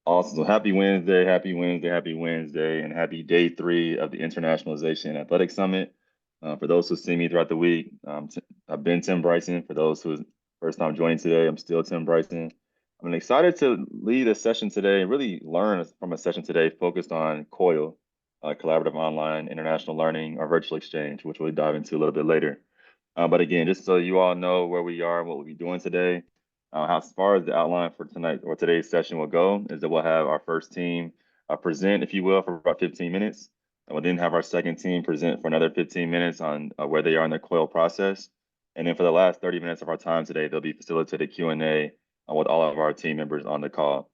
Awesome. So happy Wednesday, happy Wednesday, happy Wednesday, and happy day 3 of the Internationalization Athletic Summit. For those who see me throughout the week, I've been Tim Bryson. For those who first time joining today, I'm still Tim Bryson. I'm excited to lead a session today and really learn from a session today focused on COIL, Collaborative Online International Learning or Virtual Exchange, which we'll dive into a little bit later. But again, just so you all know where we are and what we'll be doing today, as far as the outline for tonight or today's session will go, is that we'll have our first team present, if you will, for about 15 minutes. And we'll then have our second team present for another 15 minutes on where they are in their COIL process. And then for the last 30 minutes of our time today, there'll be facilitated Q&A with all of our team members on the call.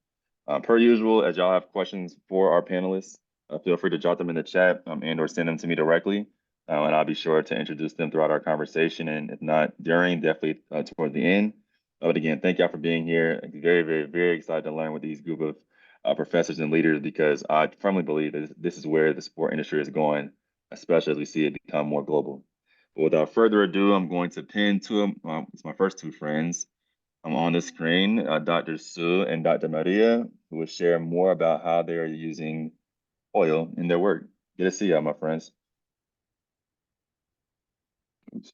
Per usual, as y'all have questions for our panelists, feel free to jot them in the chat and or send them to me directly. And I'll be sure to introduce them throughout our conversation. And if not during, definitely toward the end. But again, thank y'all for being here. I'm very, very, very excited to learn with these group of professors and leaders because I firmly believe that this is where the sport industry is going, especially as we see it become more global. But without further ado, I'm going to pin to it's my first two friends. I'm on the screen, Dr. Sue and Dr. Maria, who will share more about how they are using oil in their work. Good to see y'all, my friends. Oops.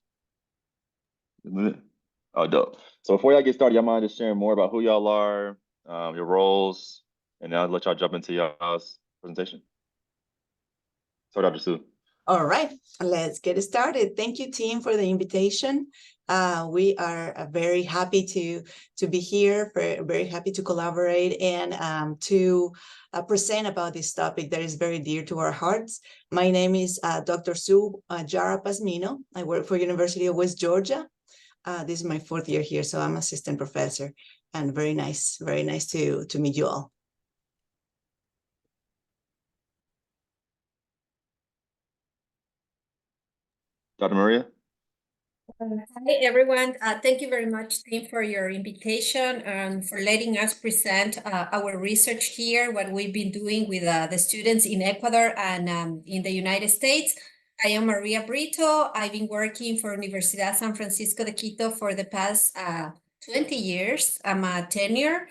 Oh, dope. So before y'all get started, y'all mind just sharing more about who y'all are, your roles, and then I'll let y'all jump into y'all's presentation. So, Dr. Sue. All right, let's get started. Thank you, team, for the invitation. We are very happy to be here, very happy to collaborate and to present about this topic that is very dear to our hearts. My name is Dr. Sue Jara Pasmino. I work for University of West Georgia. This is my 4th year here, so I'm assistant professor, and very nice to meet you all. Dr. Maria. Hi, everyone. Thank you very much, Tim, for your invitation and for letting us present our research here, what we've been doing with the students in Ecuador and in the United States. I am Maria Brito. I've been working for Universidad San Francisco de Quito for the past 20 years. I'm a tenure,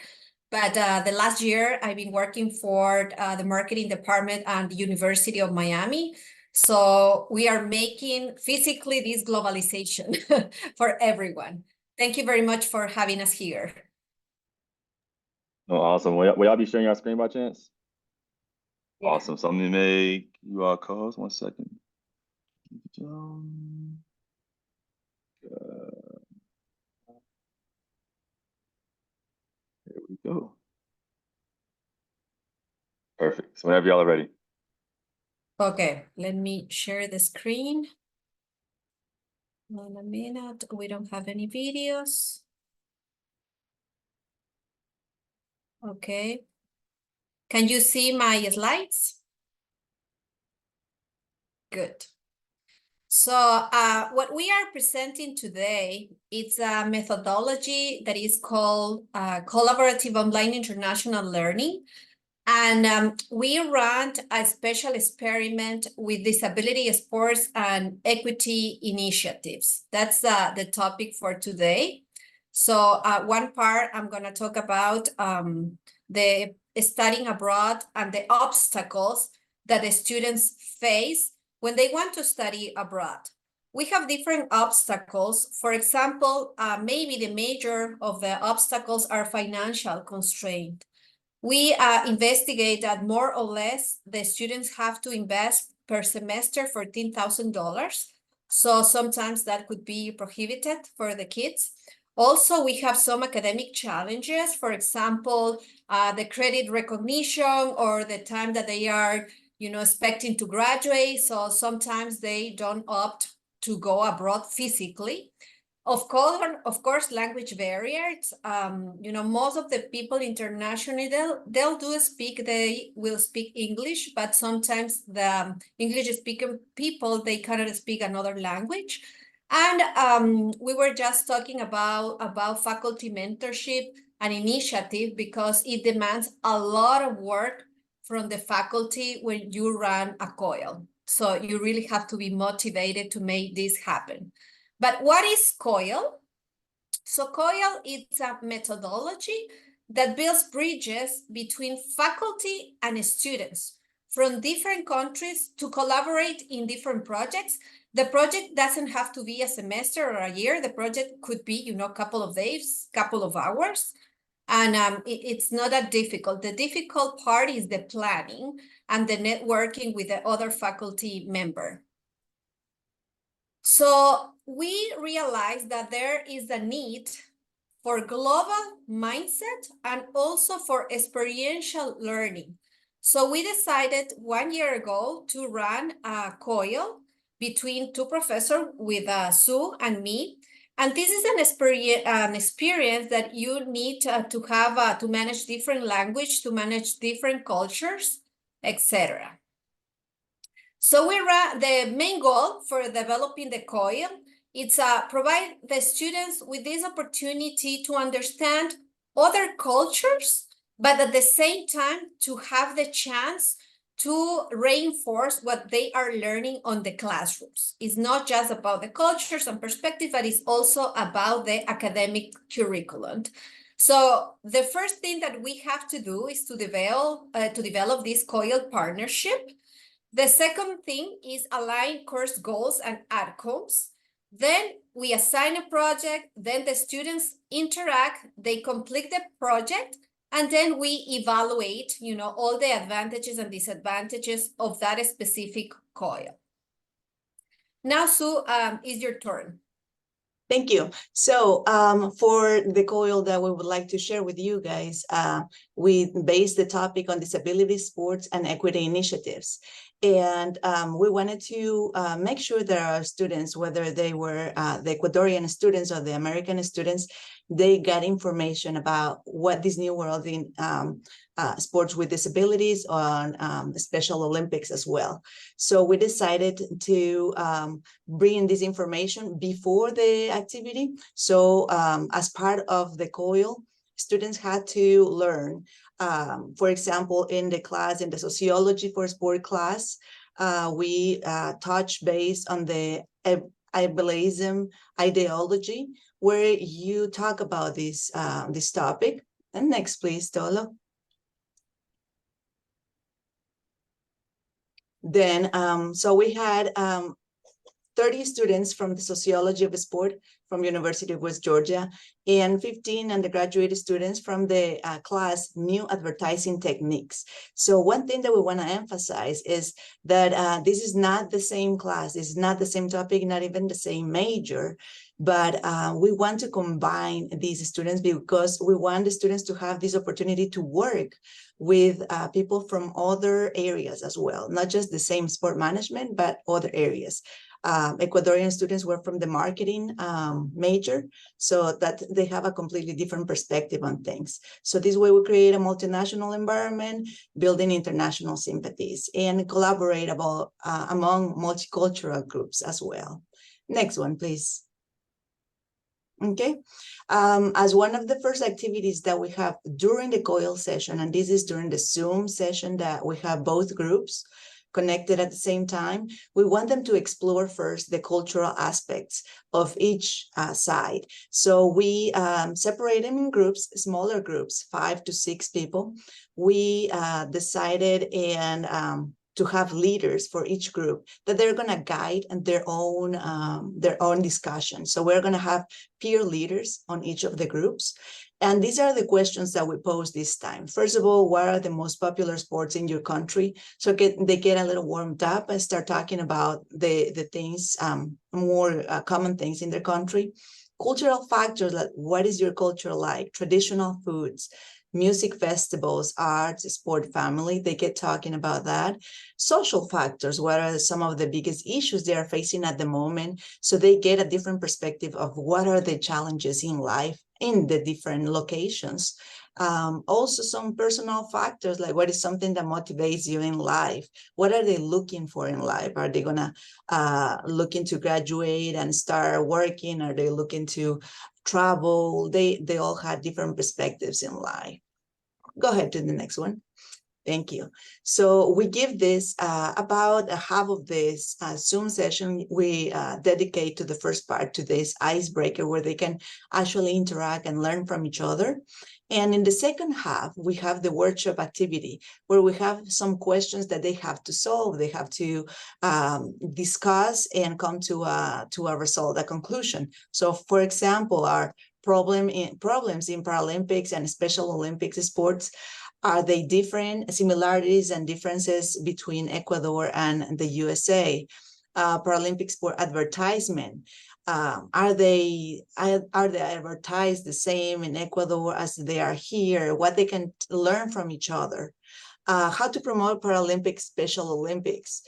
but the last year I've been working for the marketing department at the University of Miami. So we are making physically this globalization for everyone. Thank you very much for having us here. Oh, awesome. Will y'all be sharing your screen by chance? Yeah. Awesome. So let me make you all co-host 1 second. Here we go. Perfect. So whenever y'all are ready. Okay, let me share the screen. In a minute, we don't have any videos. Okay. Can you see my slides? Good. So what we are presenting today, it's a methodology that is called Collaborative Online International Learning. And we ran a special experiment with disability sports and equity initiatives. That's the topic for today. So one part I'm going to talk about the studying abroad and the obstacles that the students face when they want to study abroad. We have different obstacles. For example, maybe the major of the obstacles are financial constraint. We investigate that more or less the students have to invest per semester $14,000. So sometimes that could be prohibited for the kids. Also, we have some academic challenges. For example, the credit recognition or the time that they are, expecting to graduate. So sometimes they don't opt to go abroad physically. Of course, language barriers. Most of the people internationally, they will speak English, but sometimes the English-speaking people, they cannot speak another language. And we were just talking about faculty mentorship and initiative because it demands a lot of work from the faculty when you run a COIL. So you really have to be motivated to make this happen. But what is COIL? So COIL is a methodology that builds bridges between faculty and students from different countries to collaborate in different projects. The project doesn't have to be a semester or a year. The project could be, a couple of days, couple of hours. And it's not that difficult. The difficult part is the planning and the networking with the other faculty member. So we realized that there is a need for global mindset and also for experiential learning. So we decided 1 year ago to run a COIL between two professors with Sue and me. And this is an experience that you need to have to manage different language, to manage different cultures, etc. So the main goal for developing the COIL, it's provide the students with this opportunity to understand other cultures, but at the same time to have the chance to reinforce what they are learning on the classrooms. It's not just about the cultures and perspectives, but it's also about the academic curriculum. So the first thing that we have to do is to develop this COIL partnership. The second thing is align course goals and outcomes. Then we assign a project, then the students interact, they complete the project, and then we evaluate, all the advantages and disadvantages of that specific COIL. Now, Sue, it's your turn. Thank you. So for the COIL that we would like to share with you guys, we based the topic on disability, sports, and equity initiatives. And we wanted to make sure that our students, whether they were the Ecuadorian students or the American students, they got information about what this new world in sports with disabilities on Special Olympics as well. So we decided to bring this information before the activity. So as part of the COIL, students had to learn, for example, in the sociology for sport class, we touch base on the ableism ideology, where you talk about this topic. And next, please, Tolo. Then, so we had 30 students from the sociology of sport from University of West Georgia, and 15 undergraduate students from the class New Advertising Techniques. So one thing that we want to emphasize is that this is not the same class, it's not the same topic, not even the same major, but we want to combine these students because we want the students to have this opportunity to work with people from other areas as well, not just the same sport management, but other areas. Ecuadorian students were from the marketing major, so that they have a completely different perspective on things. So this way we create a multinational environment, building international sympathies, and collaborate among multicultural groups as well. Next one, please. Okay, as one of the first activities that we have during the COIL session, and this is during the Zoom session that we have both groups connected at the same time, we want them to explore first the cultural aspects of each side. So we separate them in groups, smaller groups, 5 to 6 people. We decided to have leaders for each group that they're going to guide and their own discussion. So we're going to have peer leaders on each of the groups. And these are the questions that we pose this time. First of all, what are the most popular sports in your country? So they get a little warmed up and start talking about the things, more common things in their country. Cultural factors, like what is your culture like? Traditional foods, music festivals, arts, sport, family, they get talking about that. Social factors, what are some of the biggest issues they are facing at the moment? So they get a different perspective of what are the challenges in life in the different locations. Also some personal factors, like what is something that motivates you in life? What are they looking for in life? Are they gonna looking to graduate and start working? Are they looking to travel? They all have different perspectives in life. Go ahead to the next one. Thank you. So we give this about half of this Zoom session, we dedicate to the first part, to this icebreaker where they can actually interact and learn from each other. And in the second half, we have the workshop activity where we have some questions that they have to solve. They have to discuss and come to a result, a conclusion. So, for example, our problems in Paralympics and Special Olympics sports, are they different, similarities and differences between Ecuador and the USA? Paralympic sport advertisement. Are they advertised the same in Ecuador as they are here? What they can learn from each other? How to promote Paralympic Special Olympics.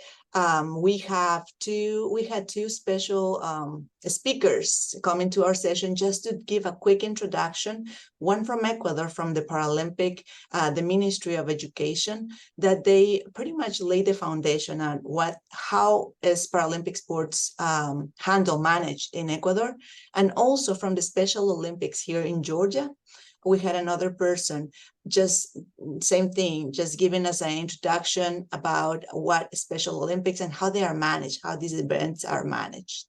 We had two special speakers coming to our session just to give a quick introduction. One from Ecuador, from the Paralympic, the Ministry of Education, that they pretty much laid the foundation on how is Paralympic sports managed in Ecuador, and also from the Special Olympics here in Georgia. We had another person, just same thing, just giving us an introduction about what Special Olympics and how they are managed, how these events are managed.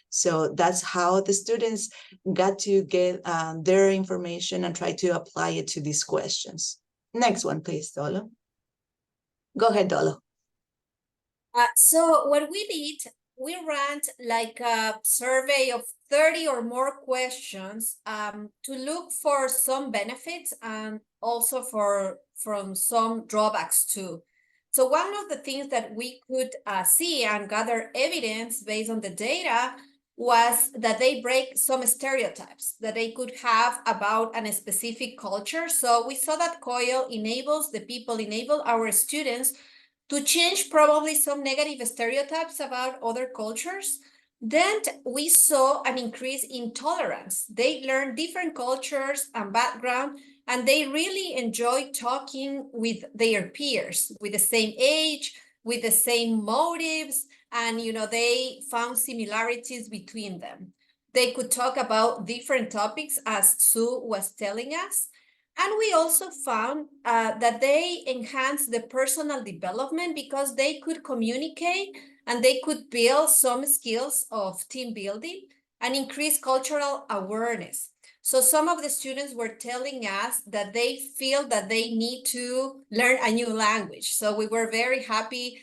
So that's how the students got to get their information and try to apply it to these questions. Next one, please, Dolo. Go ahead, Dolo. So what we did, we ran like a survey of 30 or more questions to look for some benefits and also from some drawbacks too. So one of the things that we could see and gather evidence based on the data was that they break some stereotypes that they could have about a specific culture. So we saw that COIL enables our students to change probably some negative stereotypes about other cultures. Then we saw an increase in tolerance. They learn different cultures and background, and they really enjoy talking with their peers, with the same age, with the same motives, and they found similarities between them. They could talk about different topics, as Sue was telling us. And we also found that they enhanced the personal development because they could communicate and they could build some skills of team building and increase cultural awareness. So some of the students were telling us that they feel that they need to learn a new language. So we were very happy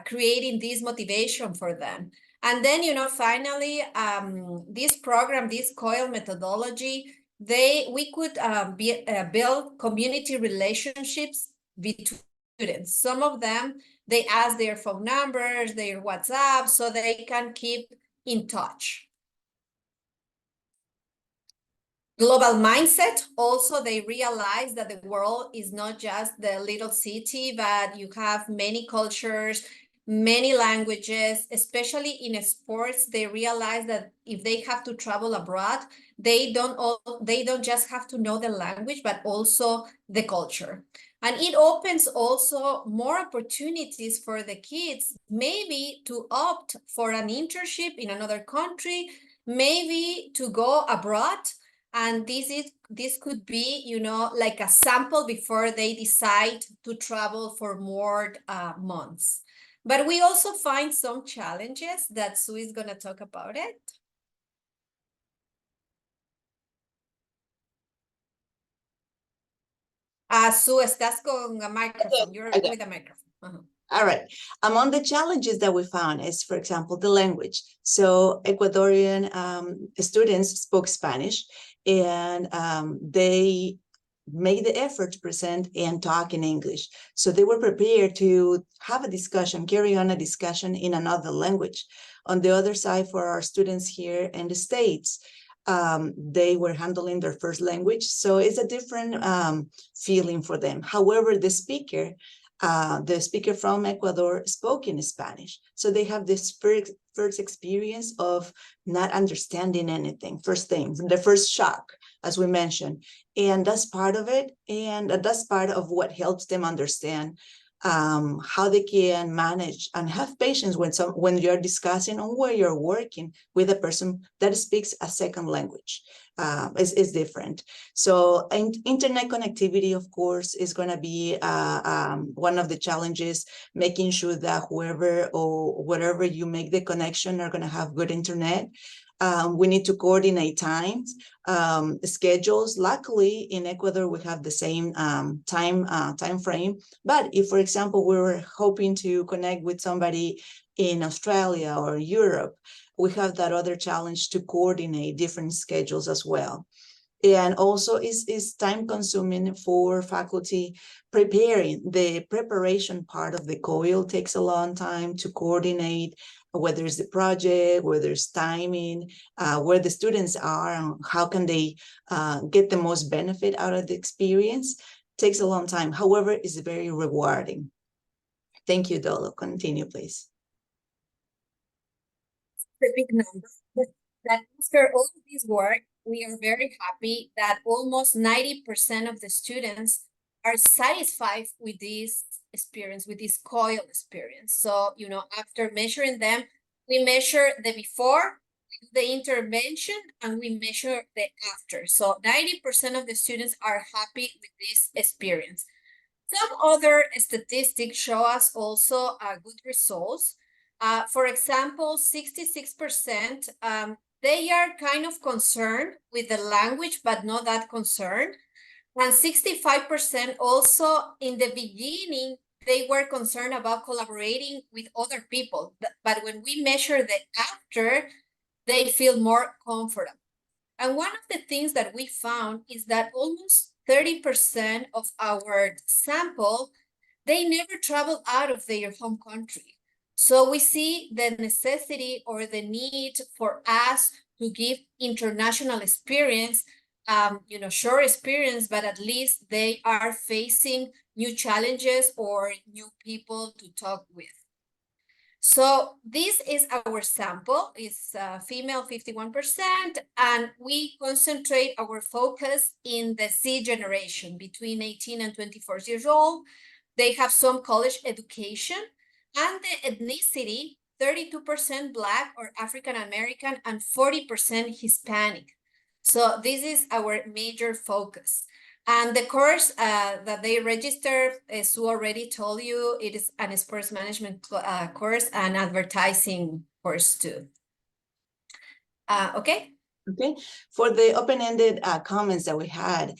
creating this motivation for them. And then, finally, this program, this COIL methodology, we could build community relationships between students. Some of them, they ask their phone numbers, their WhatsApp, so they can keep in touch. Global mindset, also they realize that the world is not just the little city, but you have many cultures, many languages, especially in sports. They realize that if they have to travel abroad, they don't just have to know the language, but also the culture. And it opens also more opportunities for the kids, maybe to opt for an internship in another country, maybe to go abroad. And this could be, like a sample before they decide to travel for more months. But we also find some challenges that Sue is going to talk about it. Sue, estás con a microphone. You're with a microphone. All right. Among the challenges that we found is, for example, the language. So Ecuadorian students spoke Spanish, and they made the effort to present and talk in English. So they were prepared to have a discussion, carry on a discussion in another language. On the other side, for our students here in the States, they were handling their first language. So it's a different feeling for them. However, the speaker from Ecuador spoke in Spanish. So they have this first experience of not understanding anything, first thing, the first shock, as we mentioned. And that's part of it. And that's part of what helps them understand how they can manage and have patience when you're discussing or where you're working with a person that speaks a second language. Is different. So internet connectivity, of course, is going to be one of the challenges, making sure that whoever or whatever you make the connection are going to have good internet. We need to coordinate times, schedules. Luckily, in Ecuador, we have the same time frame. But if, for example, we were hoping to connect with somebody in Australia or Europe, we have that other challenge to coordinate different schedules as well. And also is time consuming for faculty. Preparing the preparation part of the COIL takes a long time to coordinate, whether it's the project, whether it's timing, where the students are, and how can they get the most benefit out of the experience. Takes a long time. However, it's very rewarding. Thank you, Dolo. Continue, please. The big number. That after all of this work, we are very happy that almost 90% of the students are satisfied with this experience, with this COIL experience. So, you know, after measuring them, we measure the before, the intervention, and we measure the after. So 90% of the students are happy with this experience. Some other statistics show us also good results. For example, 66%, they are kind of concerned with the language, but not that concerned. And 65% also in the beginning, they were concerned about collaborating with other people. But when we measure the after, they feel more comfortable. And one of the things that we found is that almost 30% of our sample, they never travel out of their home country. So we see the necessity or the need for us to give international experience, you know, short experience, but at least they are facing new challenges or new people to talk with. So this is our sample. It's female 51%, and we concentrate our focus in the Z generation between 18 and 24 years old. They have some college education, and the ethnicity, 32% Black or African American and 40% Hispanic. So this is our major focus. And the course that they register, as Sue already told you, it is an sports management course and advertising course too. Okay. Okay, for the open-ended comments that we had,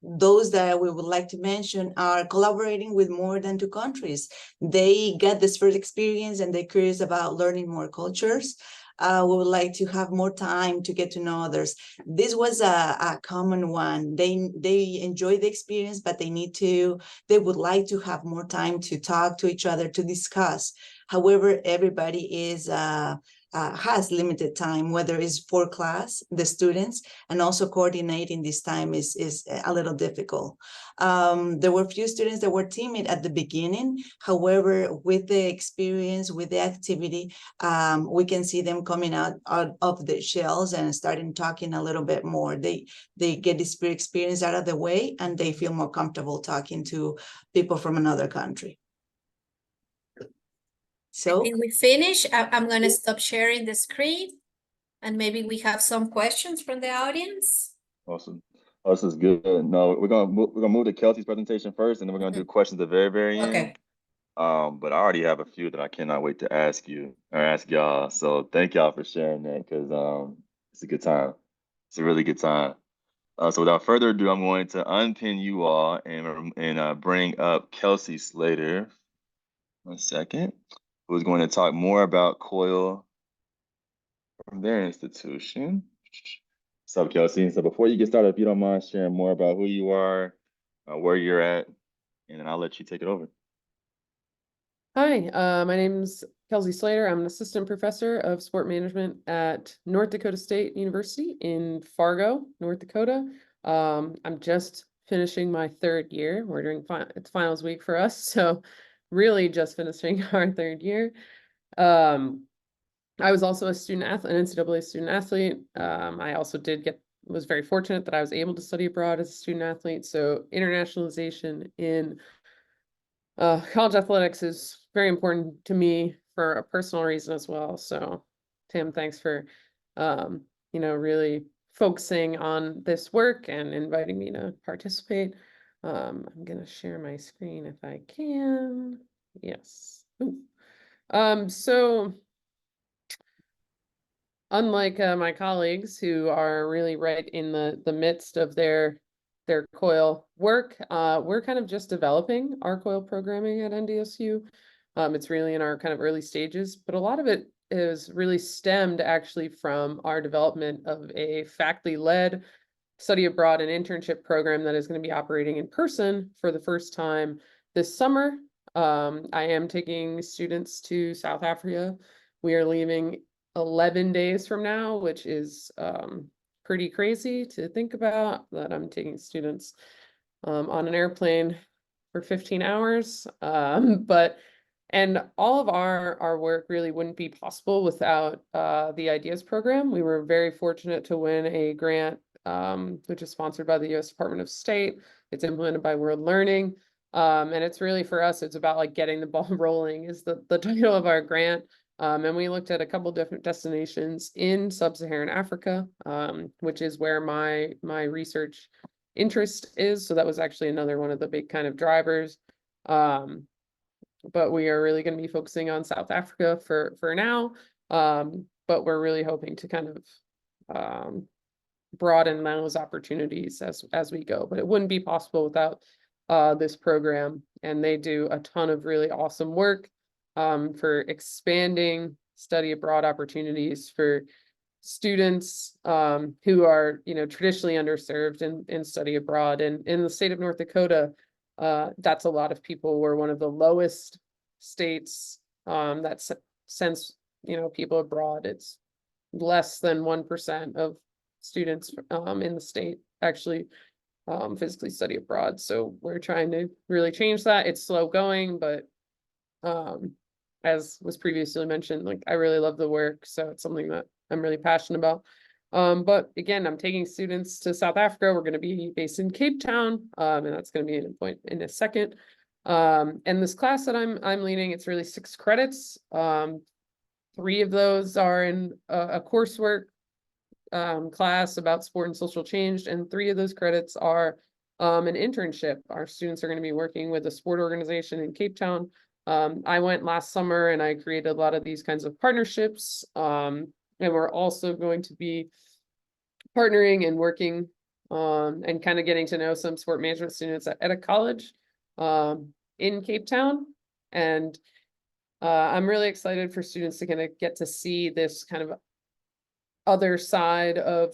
those that we would like to mention are collaborating with more than 2 countries. They get this first experience and they're curious about learning more cultures. We would like to have more time to get to know others. This was a common one. They enjoy the experience, but they would like to have more time to talk to each other, to discuss. However, everybody has limited time, whether it's for class, the students, and also coordinating this time is a little difficult. There were a few students that were timid at the beginning. However, with the experience, with the activity, we can see them coming out of the shells and starting talking a little bit more. They get this experience out of the way and they feel more comfortable talking to people from another country. So I think we finish. I'm going to stop sharing the screen and maybe we have some questions from the audience. Awesome. Oh, this is good. No, we're gonna move to Kelsey's presentation first, and then we're gonna do questions at the very, very end. Okay. But I already have a few that I cannot wait to ask you or ask y'all. So thank y'all for sharing that, because it's a good time. It's a really good time. So without further ado, I'm going to unpin you all and bring up Kelsey Slater. 1 second. Who's going to talk more about COIL from their institution. What's up, Kelsey? So before you get started, if you don't mind sharing more about who you are, where you're at, and then I'll let you take it over. Hi, my name's Kelsey Slater. I'm an assistant professor of sport management at North Dakota State University in Fargo, North Dakota. I'm just finishing my 3rd year. We're doing it's finals week for us, so really just finishing our 3rd year. I was also a student athlete, an NCAA student athlete. I also was very fortunate that I was able to study abroad as a student athlete. So internationalization in college athletics is very important to me for a personal reason as well. So Tim, thanks for, really focusing on this work and inviting me to participate. I'm going to share my screen if I can. Yes. Ooh. So unlike my colleagues who are really right in the midst of their COIL work, we're kind of just developing our COIL programming at NDSU. It's really in our kind of early stages, but a lot of it is really stemmed actually from our development of a faculty-led study abroad and internship program that is going to be operating in person for the first time this summer. I am taking students to South Africa. We are leaving 11 days from now, which is pretty crazy to think about, that I'm taking students on an airplane for 15 hours. And all of our work really wouldn't be possible without the Ideas program. We were very fortunate to win a grant, which is sponsored by the US Department of State. It's implemented by World Learning. And it's really, for us, it's about like getting the ball rolling is the title of our grant. And we looked at a couple different destinations in sub-Saharan Africa, which is where my research interest is. So that was actually another one of the big kind of drivers. But we are really going to be focusing on South Africa for now. But we're really hoping to kind of broaden those opportunities as we go. But it wouldn't be possible without this program. And they do a ton of really awesome work for expanding study abroad opportunities for students who are, traditionally underserved in study abroad. And in the state of North Dakota, that's a lot of people. We're one of the lowest states that sends, people abroad. It's less than 1% of students in the state actually physically study abroad. So we're trying to really change that. It's slow going, but as was previously mentioned, like I really love the work. So it's something that I'm really passionate about. But again, I'm taking students to South Africa. We're going to be based in Cape Town, and that's going to be an point in a second. And this class that I'm leading, it's really 6 credits. 3 of those are in a coursework class about sport and social change, and 3 of those credits are an internship. Our students are going to be working with a sport organization in Cape Town. I went last summer and I created a lot of these kinds of partnerships. And we're also going to be partnering and working and kind of getting to know some sport management students at a college in Cape Town. And I'm really excited for students to kind of get to see this kind of other side of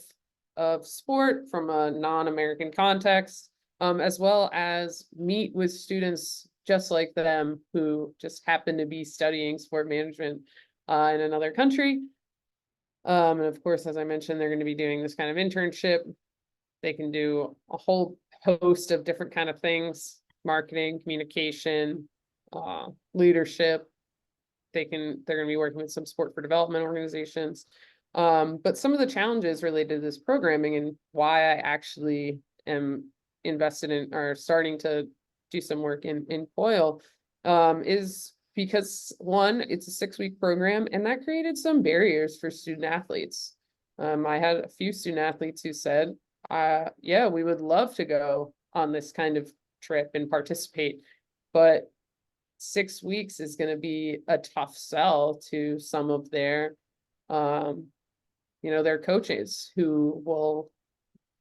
sport from a non-American context, as well as meet with students just like them who just happen to be studying sport management in another country. And of course, as I mentioned, they're going to be doing this kind of internship. They can do a whole host of different kind of things: marketing, communication, leadership. They're going to be working with some sport for development organizations. But some of the challenges related to this programming and why I actually am invested in or starting to do some work in COIL is because, one, it's a 6-week program, and that created some barriers for student athletes. I had a few student athletes who said, yeah, we would love to go on this kind of trip and participate, but 6 weeks is going to be a tough sell to some of their their coaches who will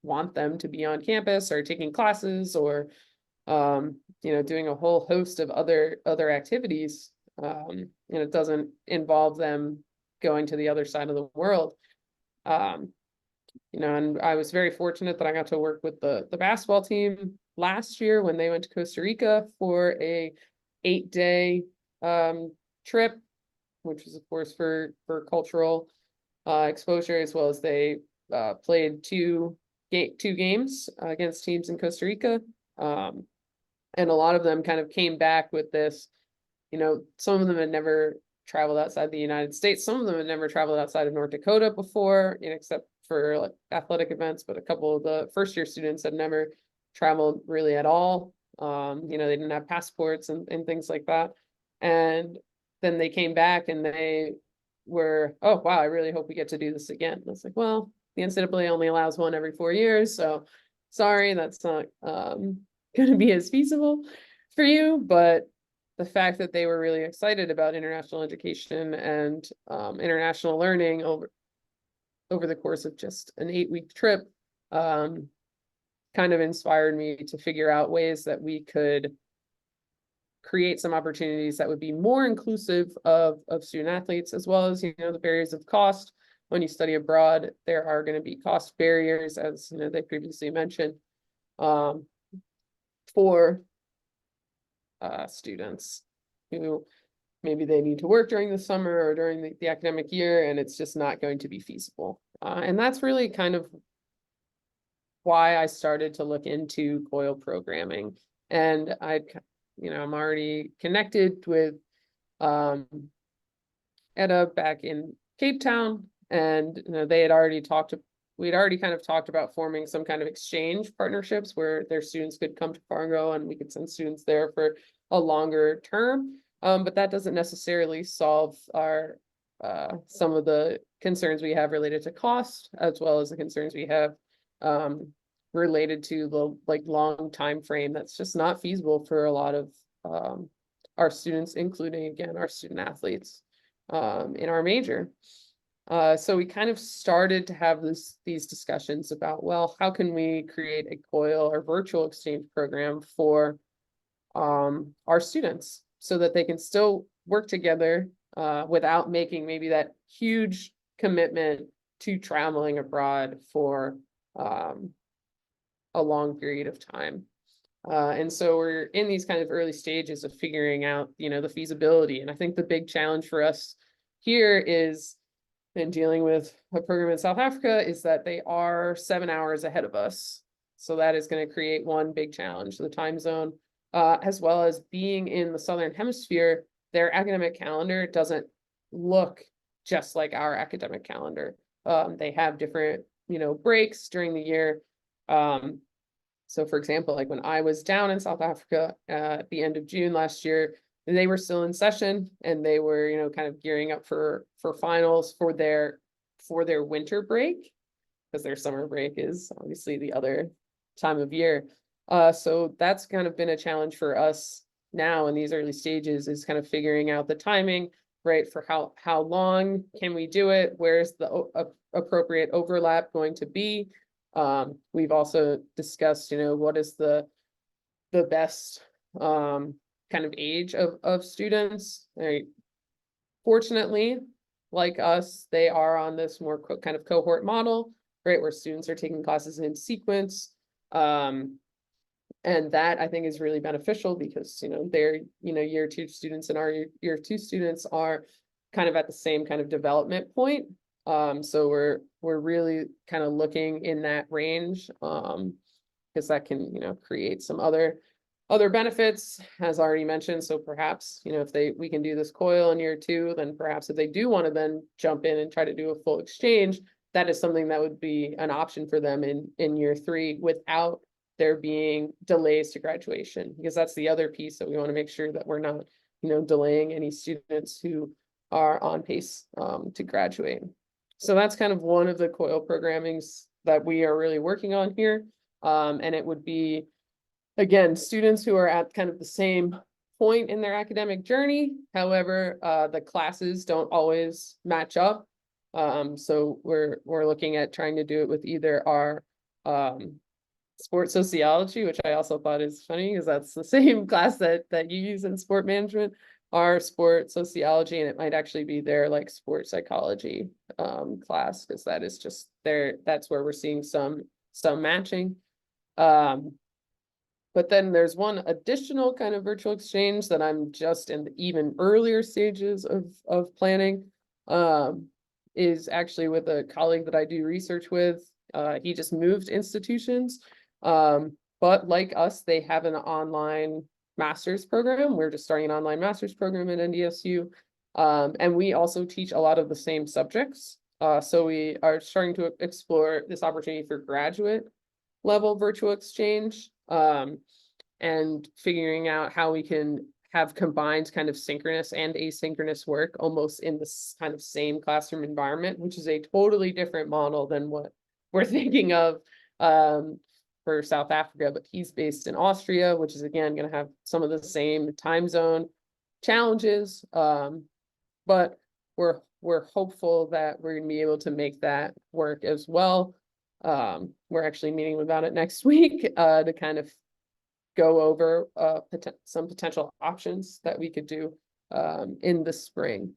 want them to be on campus or taking classes or doing a whole host of other activities, and it doesn't involve them going to the other side of the world. And I was very fortunate that I got to work with the basketball team last year when they went to Costa Rica for a 8-day trip, which was of course for cultural exposure, as well as they played two games against teams in Costa Rica. And a lot of them kind of came back with this, some of them had never traveled outside the United States. Some of them had never traveled outside of North Dakota before, except for like athletic events, but a couple of the first year students had never traveled really at all. They didn't have passports and things like that. And then they came back and they were, oh, wow, I really hope we get to do this again. And it's like, well, the NCAA only allows one every 4 years. So sorry, that's not going to be as feasible for you. But the fact that they were really excited about international education and international learning over the course of just an 8-week trip, kind of inspired me to figure out ways that we could create some opportunities that would be more inclusive of student athletes, as well as, the barriers of cost. When you study abroad, there are going to be cost barriers, as they previously mentioned, for students who maybe they need to work during the summer or during the academic year, and it's just not going to be feasible. And that's really kind of why I started to look into COIL programming. And I'm already connected with Etta back in Cape Town, and they had already we'd already kind of talked about forming some kind of exchange partnerships where their students could come to Fargo and we could send students there for a longer term. But that doesn't necessarily solve our some of the concerns we have related to cost, as well as the concerns we have related to the long time frame that's just not feasible for a lot of our students, including again our student athletes in our major. So we kind of started to have these discussions about, well, how can we create a COIL or virtual exchange program for our students so that they can still work together without making maybe that huge commitment to traveling abroad for a long period of time. And so we're in these kind of early stages of figuring out, the feasibility. And I think the big challenge for us here is in dealing with a program in South Africa is that they are 7 hours ahead of us. So that is going to create one big challenge, the time zone, as well as being in the Southern Hemisphere. Their academic calendar doesn't look just like our academic calendar. They have different, breaks during the year. So for example, like when I was down in South Africa at the end of June last year, they were still in session and they were, kind of gearing up for finals for their winter break, because their summer break is obviously the other time of year. So that's kind of been a challenge for us now in these early stages, is kind of figuring out the timing, right? For how long can we do it? Where's the appropriate overlap going to be? We've also discussed, what is the best kind of age of students. Fortunately, like us, they are on this more kind of cohort model, right, where students are taking classes in sequence. And that I think is really beneficial because, their, year 2 students and our year 2 students are kind of at the same kind of development point. So we're really kind of looking in that range, because that can, create some other benefits, as already mentioned. So perhaps, if we can do this COIL in year 2, then perhaps if they do want to then jump in and try to do a full exchange, that is something that would be an option for them in year 3 without there being delays to graduation, because that's the other piece that we want to make sure that we're not, delaying any students who are on pace to graduate. So that's kind of one of the COIL programmings that we are really working on here. And it would be, again, students who are at kind of the same point in their academic journey. However, the classes don't always match up. So we're looking at trying to do it with either our sport sociology, which I also thought is funny because that's the same class that you use in sport management, our sport sociology, and it might actually be their sport psychology class, because that is just that's where we're seeing some matching. But then there's one additional kind of virtual exchange that I'm just in the even earlier stages of planning, is actually with a colleague that I do research with. He just moved institutions, but like us, they have an online master's program. We're just starting an online master's program at NDSU. And we also teach a lot of the same subjects. So we are starting to explore this opportunity for graduate level virtual exchange, and figuring out how we can have combined kind of synchronous and asynchronous work almost in this kind of same classroom environment, which is a totally different model than what we're thinking of for South Africa. But he's based in Austria, which is again going to have some of the same time zone challenges. But we're we're hopeful that we're gonna be able to make that work as well. We're actually meeting about it next week to kind of go over some potential options that we could do in the spring.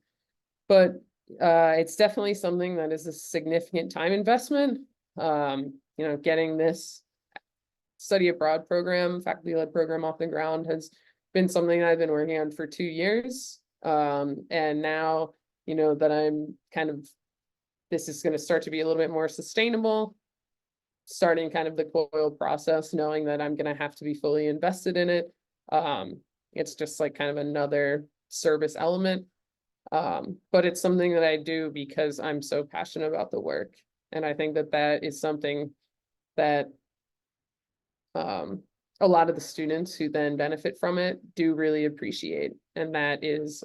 But it's definitely something that is a significant time investment. Getting this study abroad program, faculty-led program off the ground has been something I've been working on for 2 years. And now, that I'm this is going to start to be a little bit more sustainable, starting kind of the COIL process, knowing that I'm going to have to be fully invested in it. It's just like kind of another service element. But it's something that I do because I'm so passionate about the work. And I think that that is something that a lot of the students who then benefit from it do really appreciate. And that is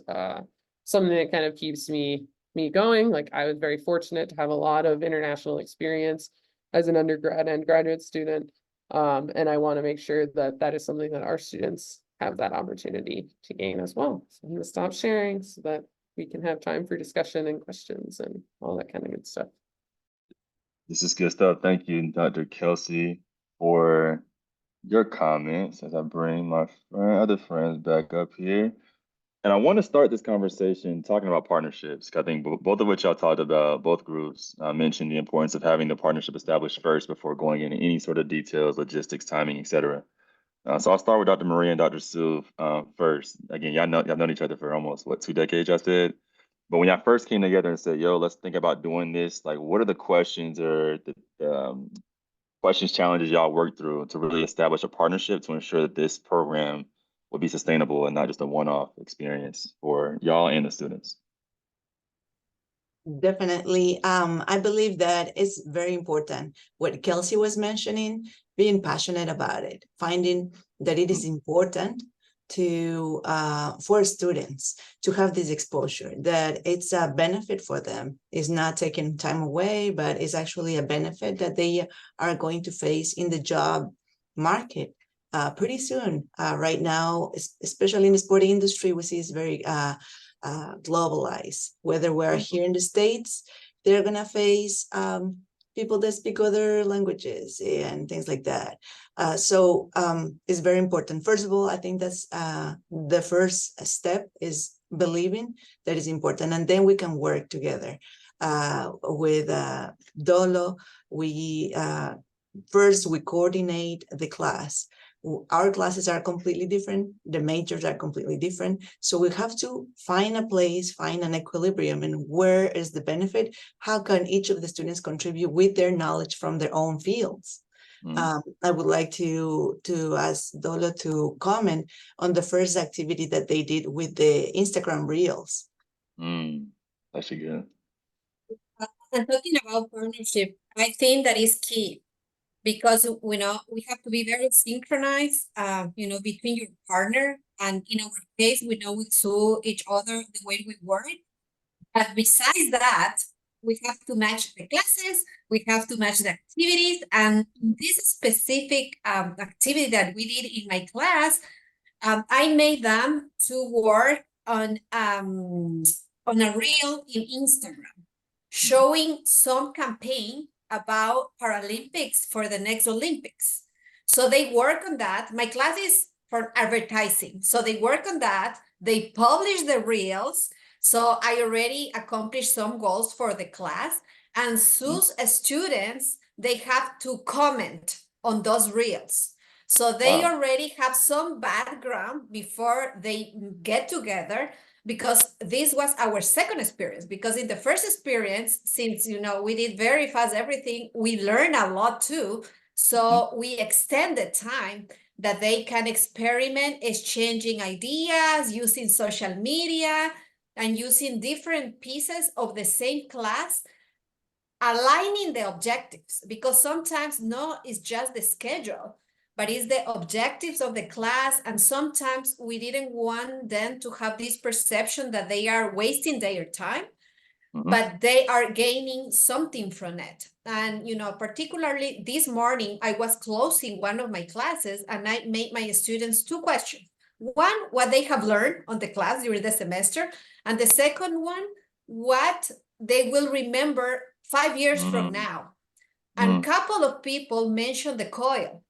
something that kind of keeps me going. Like, I was very fortunate to have a lot of international experience as an undergrad and graduate student. And I want to make sure that that is something that our students have that opportunity to gain as well. So I'm going to stop sharing so that we can have time for discussion and questions and all that kind of good stuff. This is good stuff. Thank you, Dr. Kelsey, for your comments as I bring my other friends back up here. And I want to start this conversation talking about partnerships. I think both of which y'all talked about, both groups mentioned the importance of having the partnership established first before going into any sort of details, logistics, timing, etc. So I'll start with Dr. Maria and Dr. Sue first. Again, y'all known each other for almost, 2 decades, I said. But when y'all first came together and said, yo, let's think about doing this, like, what are the questions or the questions, challenges y'all worked through to really establish a partnership to ensure that this program would be sustainable and not just a one-off experience for y'all and the students? Definitely. I believe that it's very important what Kelsey was mentioning, being passionate about it, finding that it is important to for students to have this exposure, that it's a benefit for them. It's not taking time away, but it's actually a benefit that they are going to face in the job market pretty soon. Right now, especially in the sport industry, we see it's very globalized. Whether we're here in the States, they're gonna face people that speak other languages and things like that. So it's very important. First of all, I think that's the first step is believing that is important, and then we can work together with Dolo. We first we coordinate the class. Our classes are completely different. The majors are completely different. So we have to find a place, find an equilibrium, and where is the benefit? How can each of the students contribute with their knowledge from their own fields? I would like to ask Dolo to comment on the first activity that they did with the Instagram Reels. That's good. And talking about partnership, I think that is key. Because we have to be very synchronized, between your partner, and in our case, we know we saw each other the way we work. But besides that, we have to match the classes, we have to match the activities, and this specific activity that we did in my class, I made them to work on a reel in Instagram, showing some campaign about Paralympics for the next Olympics. So they work on that. My class is for advertising. So they work on that. They publish the reels. So I already accomplished some goals for the class. And Sue's students, they have to comment on those reels. So they already have some background before they get together, because this was our second experience. Because in the first experience, since we did very fast everything, we learned a lot too. So we extended time that they can experiment exchanging ideas, using social media, and using different pieces of the same class, aligning the objectives. Because sometimes it's just the schedule, but it's the objectives of the class. And sometimes we didn't want them to have this perception that they are wasting their time, but they are gaining something from it. And, particularly this morning, I was closing one of my classes and I made my students 2 questions. One, what they have learned on the class during the semester. And the second one, what they will remember 5 years from Mm, now. And mm, couple of people mentioned the coil.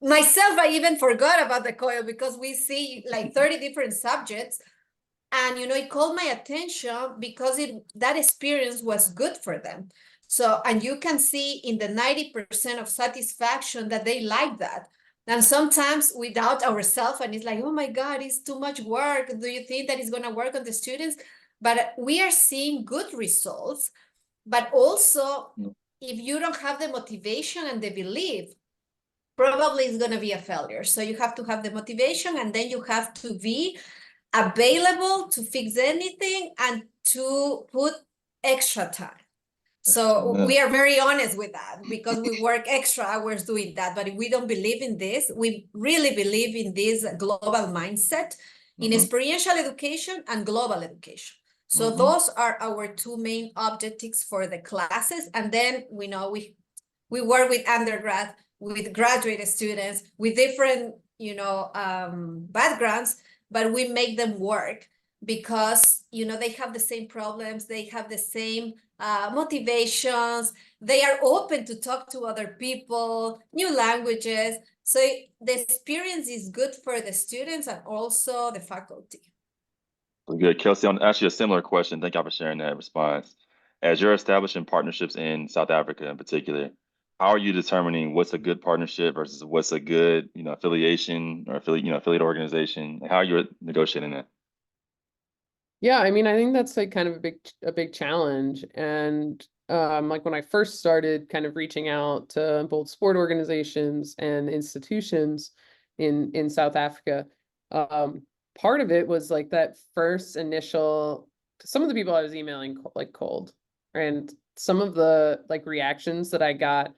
Myself, I even forgot about the coil because we see like 30 different subjects. And, it called my attention because that experience was good for them. So, and you can see in the 90% of satisfaction that they like that. And sometimes we doubt ourselves and it's like, oh my God, it's too much work. Do you think that it's going to work on the students? But we are seeing good results. But also, mm. if you don't have the motivation and the belief, probably it's going to be a failure. So you have to have the motivation, and then you have to be available to fix anything and to put extra time. So we are very honest with that because we work extra hours doing that. But if we don't believe in this, we really believe in this global mindset in experiential education and global education. So those are our two main objectives for the classes. And then we know we work with undergrad, with graduate students, with different, backgrounds, but we make them work because, they have the same problems, they have the same motivations, they are open to talk to other people, new languages. So the experience is good for the students and also the faculty. Good. Kelsey, I'll ask you a similar question. Thank y'all for sharing that response. As you're establishing partnerships in South Africa in particular, how are you determining what's a good partnership versus what's a good, affiliation or affiliate organization? How are you negotiating that? Yeah, I mean, I think that's like kind of a big challenge. And like when I first started kind of reaching out to both sport organizations and institutions in South Africa, part of it was like that first initial, some of the people I was emailing like cold, and some of the like reactions that I got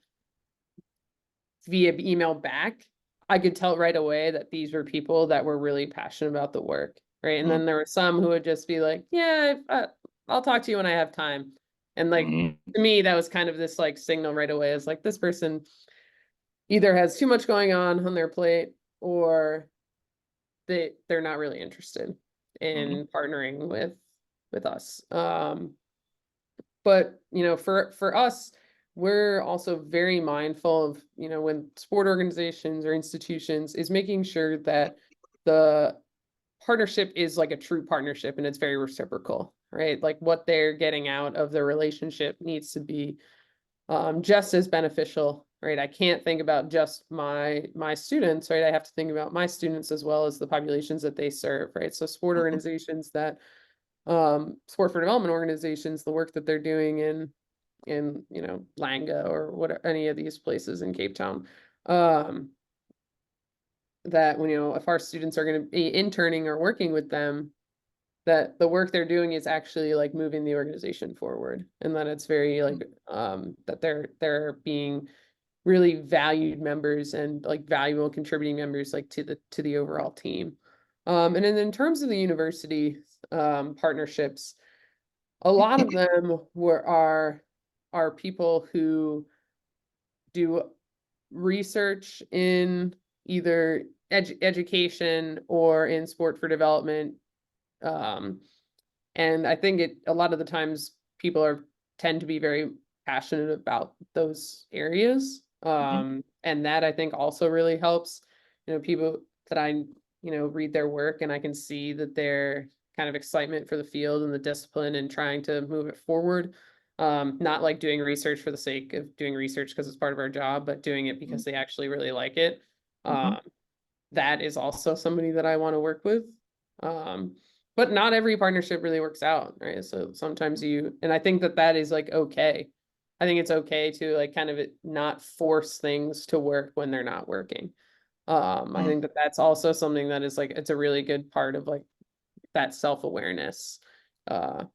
via email back, I could tell right away that these were people that were really passionate about the work. Right. And then there were some who would just be like, yeah, I'll talk to you when I have time. And like, to me, that was kind of this like signal right away. It's like this person either has too much going on their plate, or they're not really interested in partnering with us. But, for us, we're also very mindful of, when sport organizations or institutions is making sure that the partnership is like a true partnership and it's very reciprocal, right? Like what they're getting out of the relationship needs to be just as beneficial, right? I can't think about just my students, right? I have to think about my students as well as the populations that they serve, right? So sport organizations that sport for development organizations, the work that they're doing in Langa or what any of these places in Cape Town, that if our students are going to be interning or working with them, that the work they're doing is actually like moving the organization forward, and that it's very like that they're being really valued members and like valuable contributing members like to the overall team. And then in terms of the university partnerships, a lot of them are people who do research in either education or in sport for development. And I think a lot of the times people tend to be very passionate about those areas. And that I think also really helps, people that I, read their work and I can see that their kind of excitement for the field and the discipline and trying to move it forward. Not like doing research for the sake of doing research because it's part of our job, but doing it because they actually really like it. That is also somebody that I want to work with. But not every partnership really works out, right? So sometimes and I think that is like okay. I think it's okay to like kind of not force things to work when they're not working. I think that that's also something that is like, it's a really good part of like that self-awareness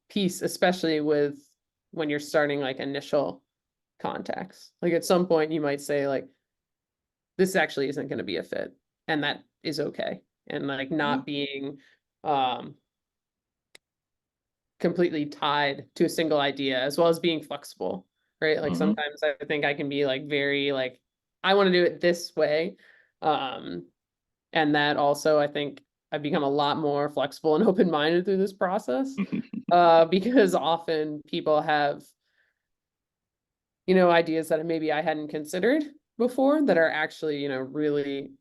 piece, especially when you're starting like initial contacts. Like at some point you might say like, this actually isn't going to be a fit, and that is okay. And like not being completely tied to a single idea, as well as being flexible, right? Like sometimes I think I can be like very like, I want to do it this way. And that also I think I've become a lot more flexible and open-minded through this process, because often people have, ideas that maybe I hadn't considered before that are actually, really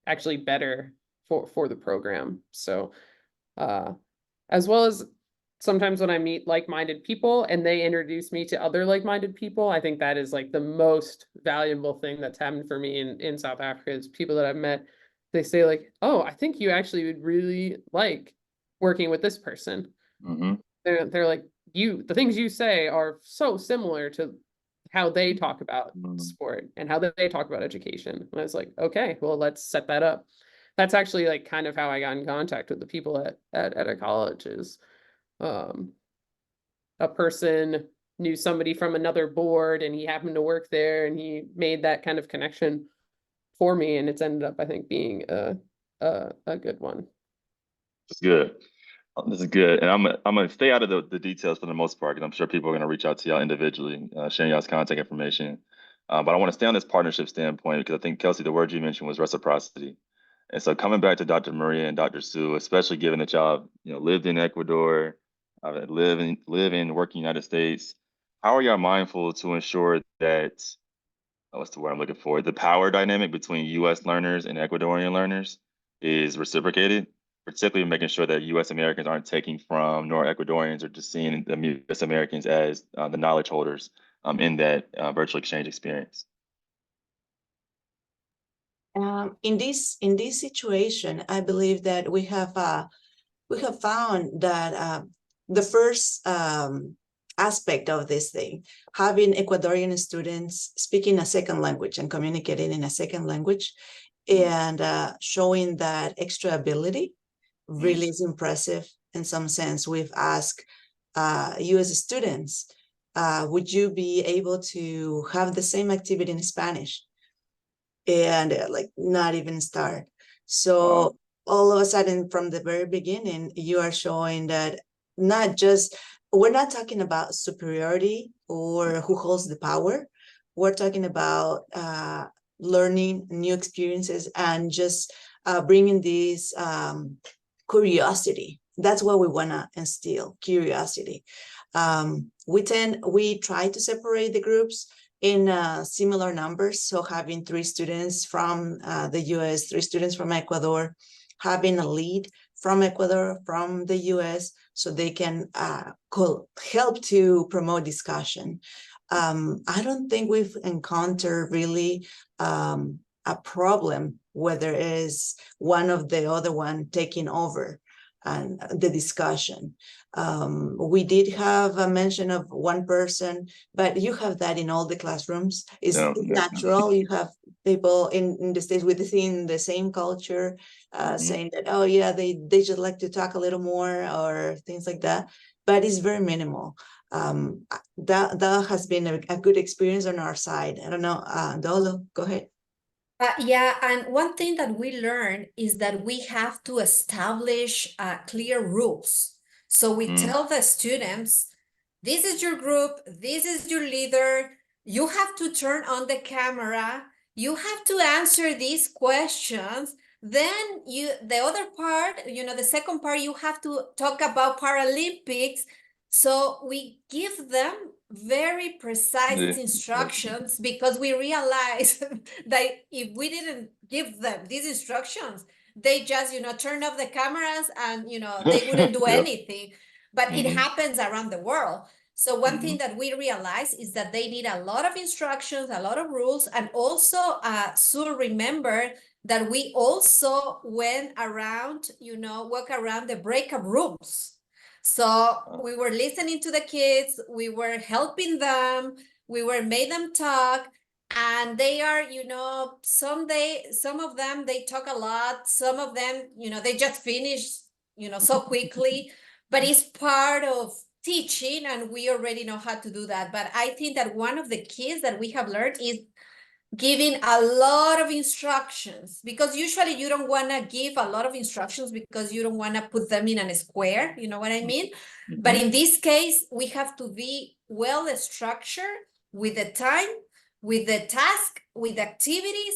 actually better for the program. So as well as sometimes when I meet like-minded people and they introduce me to other like-minded people, I think that is like the most valuable thing that's happened for me in South Africa is people that I've met. They say like, oh, I think you actually would really like working with this person. Mm-hmm. They're like, the things you say are so similar to how they talk about sport and how they talk about education. And I was like, okay, well, let's set that up. That's actually like kind of how I got in contact with the people at a college is a person knew somebody from another board and he happened to work there and he made that kind of connection for me, and it's ended up, I think, being a good one. It's good. This is good, and I'm gonna stay out of the details for the most part because I'm sure people are gonna reach out to y'all individually, sharing y'all's contact information. But I want to stay on this partnership standpoint because I think, Kelsey, the word you mentioned was reciprocity. And so coming back to Dr. Maria and Dr. Sue, especially given that y'all lived in Ecuador, live in work in the United States, how are y'all mindful to ensure that what's the word I'm looking for? The power dynamic between U.S. learners and Ecuadorian learners is reciprocated, particularly making sure that U.S. Americans aren't taking from nor Ecuadorians or just seeing the U.S. Americans as the knowledge holders in that virtual exchange experience. In this situation, I believe that we have found that the first aspect of this thing, having Ecuadorian students speaking a second language and communicating in a second language, and showing that extra ability really is impressive. In some sense, we've asked U.S. students, would you be able to have the same activity in Spanish? And like not even start. So all of a sudden, from the very beginning, you are showing that not just, we're not talking about superiority or who holds the power. We're talking about learning new experiences and just bringing this curiosity. That's what we want to instill, curiosity. We try to separate the groups in similar numbers. So having 3 students from the US, 3 students from Ecuador, having a lead from Ecuador, from the US, so they can help to promote discussion. I don't think we've encountered really a problem whether it is one of the other one taking over and the discussion. We did have a mention of one person, but you have that in all the classrooms. It's natural. You have people in the States within the same culture saying that, oh yeah, they just like to talk a little more or things like that, but it's very minimal. That has been a good experience on our side. I don't know, Dolo, go ahead. Yeah, and one thing that we learned is that we have to establish clear rules. So we tell the students, this is your group, this is your leader, you have to turn on the camera, you have to answer these questions. Then the other part, the second part, you have to talk about Paralympics. So we give them very precise instructions because we realize that if we didn't give them these instructions, they just, turn off the cameras and, they wouldn't do anything. But it happens around the world. So one thing that we realize is that they need a lot of instructions, a lot of rules, and also Sue remember that we also went around, walk around the breakout rooms. So we were listening to the kids, we were helping them, we were made them talk, and they are, some of them, they talk a lot, some of them, they just finish, so quickly, but it's part of teaching and we already know how to do that. But I think that one of the keys that we have learned is giving a lot of instructions, because usually you don't want to give a lot of instructions because you don't want to put them in a square, you know what I mean? But in this case, we have to be well structured with the time, with the task, with activities,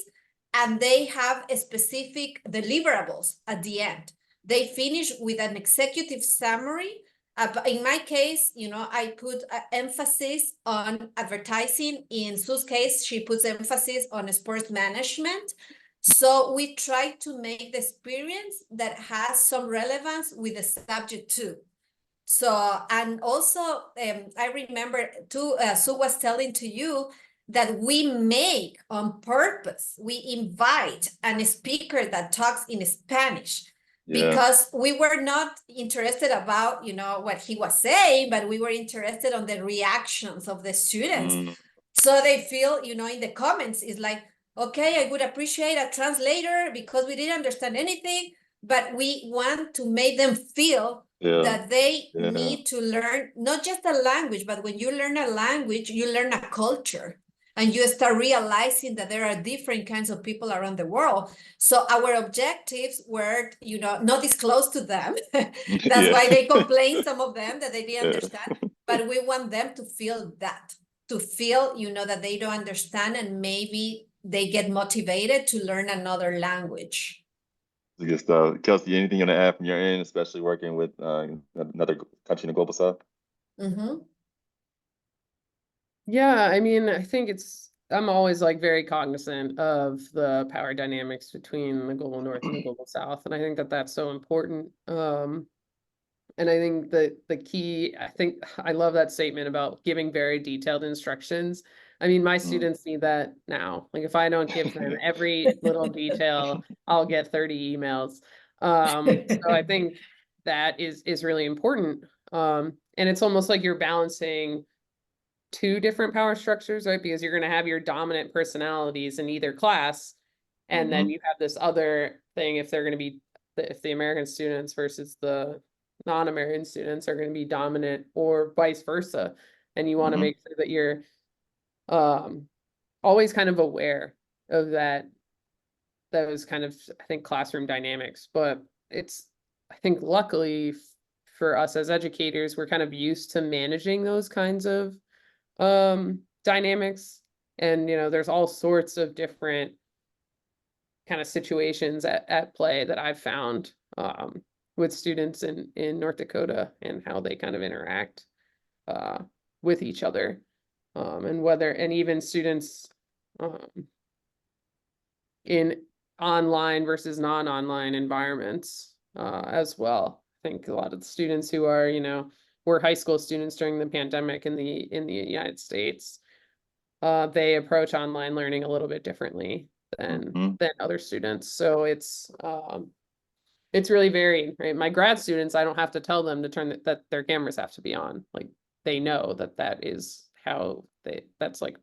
and they have a specific deliverables at the end. They finish with an executive summary. But in my case, I put emphasis on advertising. In Sue's case, she puts emphasis on sports management. So we try to make the experience that has some relevance with the subject too. So, and also, I remember too, Sue was telling to you that we make on purpose, we invite a speaker that talks in Spanish. Yeah. Because we were not interested about, what he was saying, but we were interested on the reactions of the students. So they feel, in the comments, is like, okay, I would appreciate a translator because we didn't understand anything, but we want to make them feel that they need to learn not just a language, but when you learn a language, you learn a culture. And you start realizing that there are different kinds of people around the world. So our objectives were, not disclosed to them. That's why they complained, some of them, that they didn't understand. But we want them to feel that, that they don't understand, and maybe they get motivated to learn another language. Good stuff. Kelsey, anything you want to add from your end, especially working with another country in the global south? Yeah, I mean, I think I'm always like very cognizant of the power dynamics between the global north and the global south. And I think that that's so important. And I think that the key, I love that statement about giving very detailed instructions. I mean, my students need that now. Like if I don't give them every little detail, I'll get 30 emails. So I think that is really important. And it's almost like you're balancing two different power structures, right? Because you're going to have your dominant personalities in either class, and then you have this other thing if they're going to be, if the American students versus the non-American students are going to be dominant, or vice versa. And you want to make sure that you're always kind of aware of those kind of, I think, classroom dynamics. But I think luckily for us as educators, we're kind of used to managing those kinds of dynamics. And, there's all sorts of different kind of situations at play that I've found with students in North Dakota, and how they kind of interact with each other, and even students in online versus non-online environments as well. I think a lot of the students who are, were high school students during the pandemic in the United States, they approach online learning a little bit differently than other students. So it's really varied, right? My grad students, I don't have to tell them to that their cameras have to be on. Like they know that is how that's like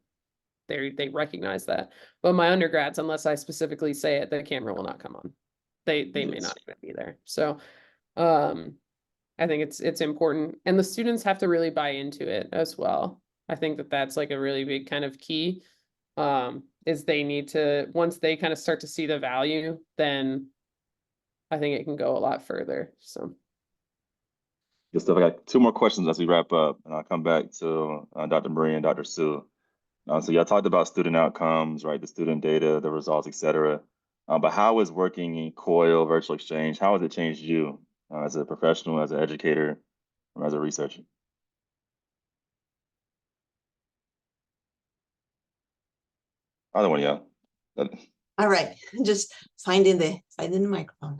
they recognize that. But my undergrads, unless I specifically say it, the camera will not come on. They may not even be there. So I think it's important, and the students have to really buy into it as well. I think that's like a really big kind of key, is they need to, once they kind of start to see the value, then I think it can go a lot further. So. Good stuff. I got two more questions as we wrap up, and I'll come back to Dr. Marie and Dr. Sue. So y'all talked about student outcomes, right? The student data, the results, et cetera. But how is working in COIL virtual exchange, how has it changed you as a professional, as an educator, or as a researcher? Either one, yeah. All right, just finding the microphone.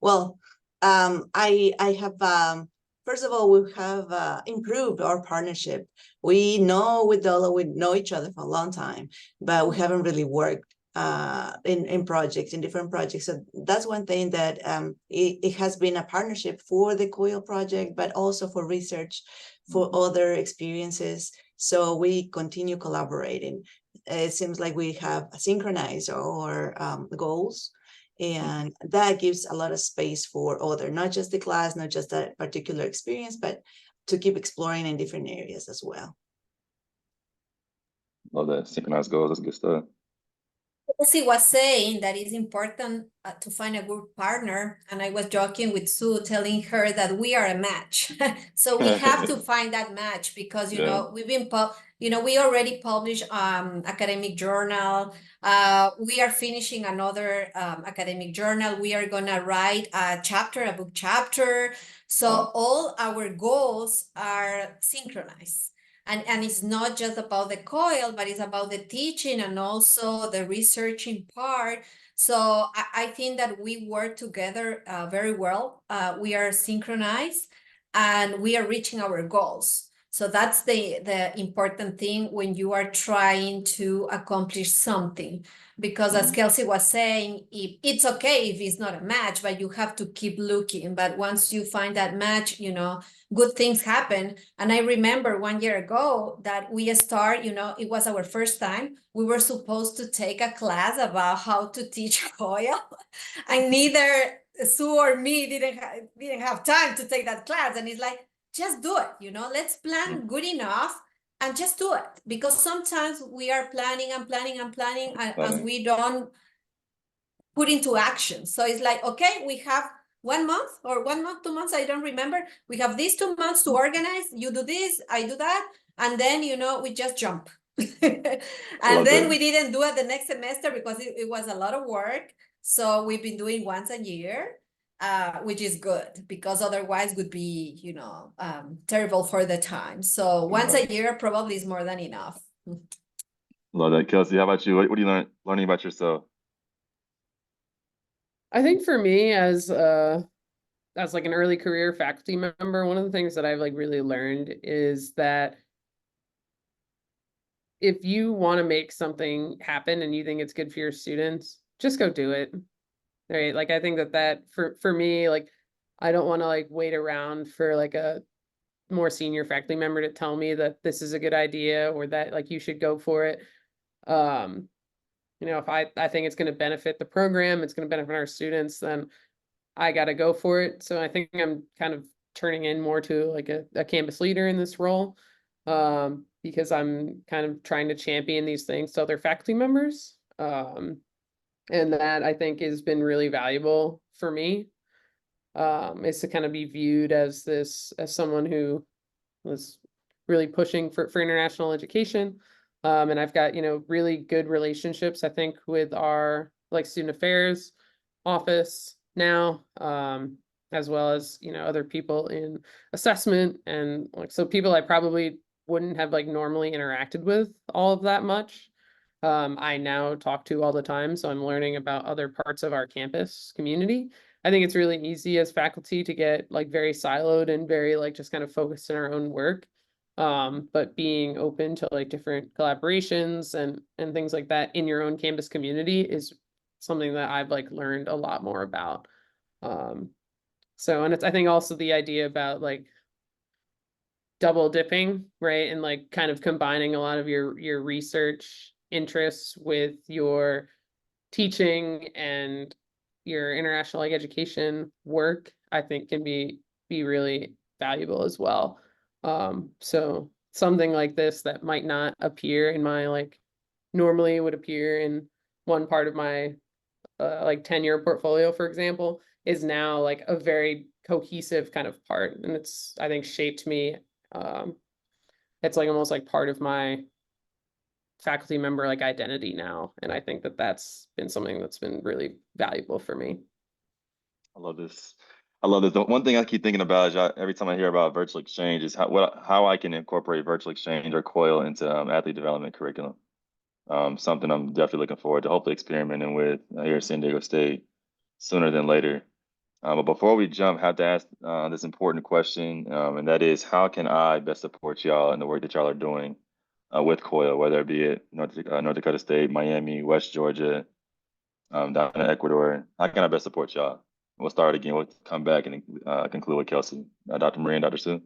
Well, I have first of all, we have improved our partnership. We know each other for a long time, but we haven't really worked in projects, in different projects. So that's one thing that it has been a partnership for the COIL project, but also for research, for other experiences. So we continue collaborating. It seems like we have synchronized our goals, and that gives a lot of space for other, not just the class, not just that particular experience, but to keep exploring in different areas as well. Love that. Synchronized goals, that's good stuff. Kelsey was saying that it's important to find a good partner, and I was joking with Sue, telling her that we are a match. So we have to find that match because you know we've been we already published academic journal. We are finishing another academic journal. We are gonna write a book chapter. So all our goals are synchronized. And it's not just about the COIL, but it's about the teaching and also the researching part. So I think that we work together very well. We are synchronized and we are reaching our goals. So that's the important thing when you are trying to accomplish something. Because as Kelsey was saying, it's okay if it's not a match, but you have to keep looking. But once you find that match, good things happen. And I remember 1 year ago that we start, it was our first time. We were supposed to take a class about how to teach COIL, and neither Sue or me didn't have time to take that class. And it's like, just do it, let's plan good enough and just do it. Because sometimes we are planning and planning and planning as we don't put into action. So it's like, okay, we have 1 month or 1 month, 2 months, I don't remember. We have these 2 months to organize. You do this, I do that. And then, we just jump. And then we didn't do it the next semester because it was a lot of work. So we've been doing once a year, which is good because otherwise would be, terrible for the time. So once a year probably is more than enough. Love that. Kelsey, how about you? What are you learning about yourself? I think for me as like an early career faculty member, one of the things that I've like really learned is that if you want to make something happen and you think it's good for your students, just go do it. Right? Like I think that for me, like I don't want to like wait around for like a more senior faculty member to tell me that this is a good idea or that like you should go for it. If I think it's going to benefit the program, it's going to benefit our students, then I got to go for it. So I think I'm kind of turning in more to like a campus leader in this role, because I'm kind of trying to champion these things to other faculty members. And that I think has been really valuable for me, is to kind of be viewed as someone who was really pushing for international education. And I've got, really good relationships, I think, with our like student affairs office now, as well as, other people in assessment and like, so people I probably wouldn't have like normally interacted with all of that much. I now talk to all the time, so I'm learning about other parts of our campus community. I think it's really easy as faculty to get like very siloed and very like just kind of focused in our own work. But being open to like different collaborations and things like that in your own campus community is something that I've like learned a lot more about. And it's I think also the idea about like double dipping, right? And like kind of combining a lot of your research interests with your teaching and your international like education work, I think can be really valuable as well. So something like this that might not appear in my like normally would appear in one part of my like 10-year portfolio, for example, is now like a very cohesive kind of part. And it's, I think, shaped me. It's like almost like part of my faculty member like identity now. And I think that that's been something that's been really valuable for me. I love this. The one thing I keep thinking about is every time I hear about virtual exchange is how I can incorporate virtual exchange or COIL into athlete development curriculum. Something I'm definitely looking forward to hopefully experimenting with here at San Diego State sooner than later. But before we jump, I have to ask this important question, and that is, how can I best support y'all in the work that y'all are doing with COIL, whether it be at North Dakota State, Miami, West Georgia, down in Ecuador? How can I best support y'all? We'll start again. We'll come back and conclude with Kelsey. Dr. Marie and Dr. Sue.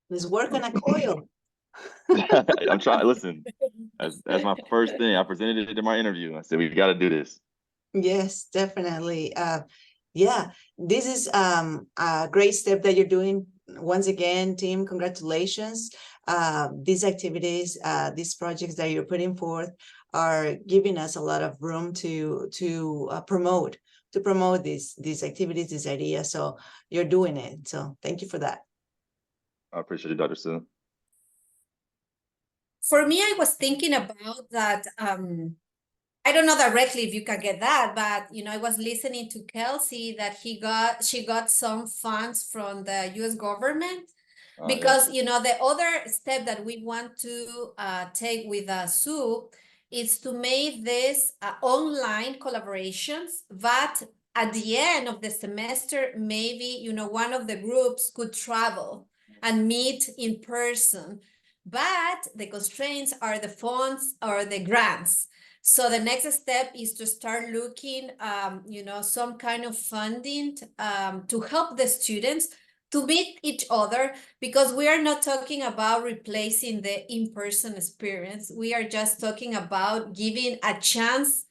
Let's work on a COIL. I'm trying. Listen, that's my first thing. I presented it in my interview. I said, we got to do this. Yes, definitely. Yeah, this is a great step that you're doing. Once again, team, congratulations. These activities, these projects that you're putting forth are giving us a lot of room to promote these activities, these ideas. So you're doing it. So thank you for that. I appreciate it, Dr. Sue. For me, I was thinking about that. I don't know directly if you can get that, but I was listening to Kelsey that she got some funds from the U.S. government. Because the other step that we want to take with Sue is to make this online collaborations, but at the end of the semester, maybe one of the groups could travel and meet in person. But the constraints are the funds or the grants. So the next step is to start looking, some kind of funding to help the students to meet each other, because we are not talking about replacing the in-person experience. We are just talking about giving a chance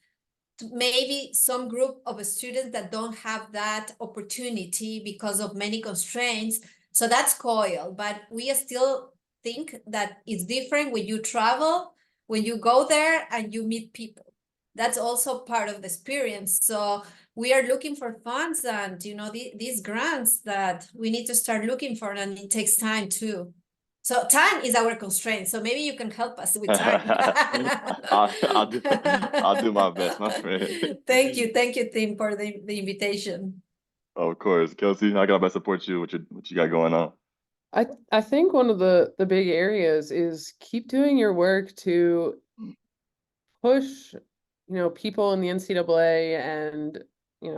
to maybe some group of students that don't have that opportunity because of many constraints. So that's COIL, but we still think that it's different when you travel, when you go there and you meet people. That's also part of the experience. So we are looking for funds and these grants that we need to start looking for, and it takes time too. So time is our constraint. So maybe you can help us with time. I'll do my best, my friend. Thank you, Tim, for the invitation. Of course, Kelsey, I got to support you. What you got going on? I think one of the big areas is keep doing your work to push, people in the NCAA and,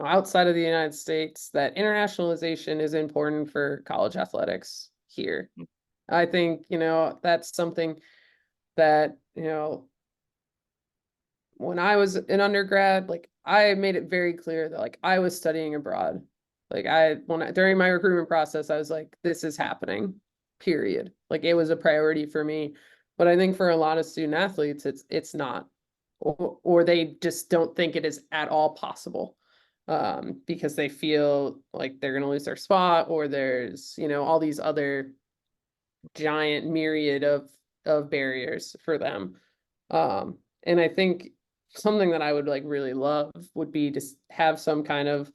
outside of the United States, that internationalization is important for college athletics here. I think, that's something that, when I was an undergrad, like I made it very clear that like I was studying abroad. Like during my recruitment process, I was like, this is happening, period. Like it was a priority for me. But I think for a lot of student athletes, it's not, or they just don't think it is at all possible, because they feel like they're going to lose their spot, or there's, all these other giant myriad of barriers for them. And I think something that I would like really love would be to have some kind of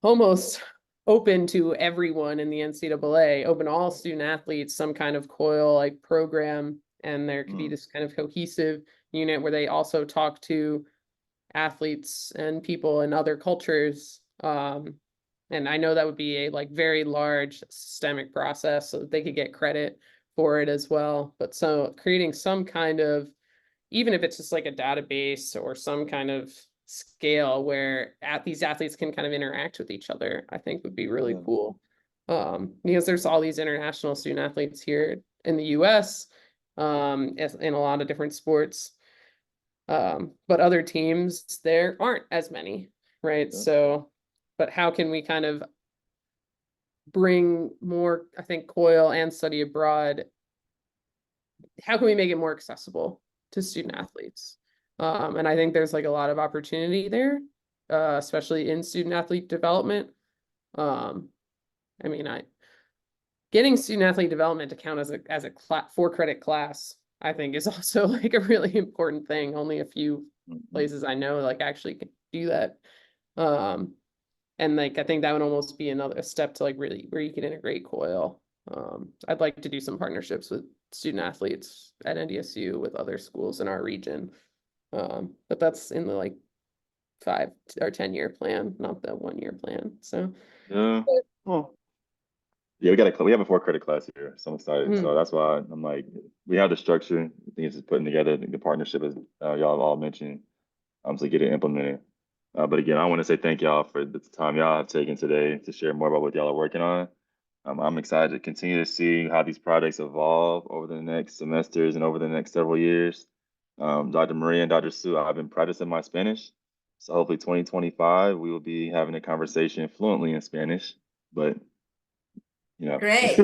almost open to everyone in the NCAA, open all student athletes, some kind of COIL like program, and there could be this kind of cohesive unit where they also talk to athletes and people in other cultures. And I know that would be a like very large systemic process, so that they could get credit for it as well. But so creating some kind of, even if it's just like a database or some kind of scale where these athletes can kind of interact with each other, I think would be really cool. Because there's all these international student athletes here in the US, in a lot of different sports. But other teams, there aren't as many, right? So, but how can we kind of bring more, I think, COIL and study abroad, how can we make it more accessible to student athletes? And I think there's like a lot of opportunity there, especially in student athlete development. I mean, getting student athlete development to count as a 4-credit class, I think, is also like a really important thing. Only a few places I know like actually can do that. And like I think that would almost be another step to like really where you can integrate COIL. I'd like to do some partnerships with student athletes at NDSU with other schools in our region. But that's in the like 5 or 10-year plan, not the 1-year plan. So we have a 4-credit class here, so I'm excited. So that's why I'm like, we have the structure. I think it's just putting together the partnership, as y'all all mentioned, to get it implemented. But again, I want to say thank y'all for the time y'all have taken today to share more about what y'all are working on. I'm excited to continue to see how these projects evolve over the next semesters and over the next several years. Dr. Maria and Dr. Sue, I've been practicing my Spanish. So hopefully 2025, we will be having a conversation fluently in Spanish, but Great.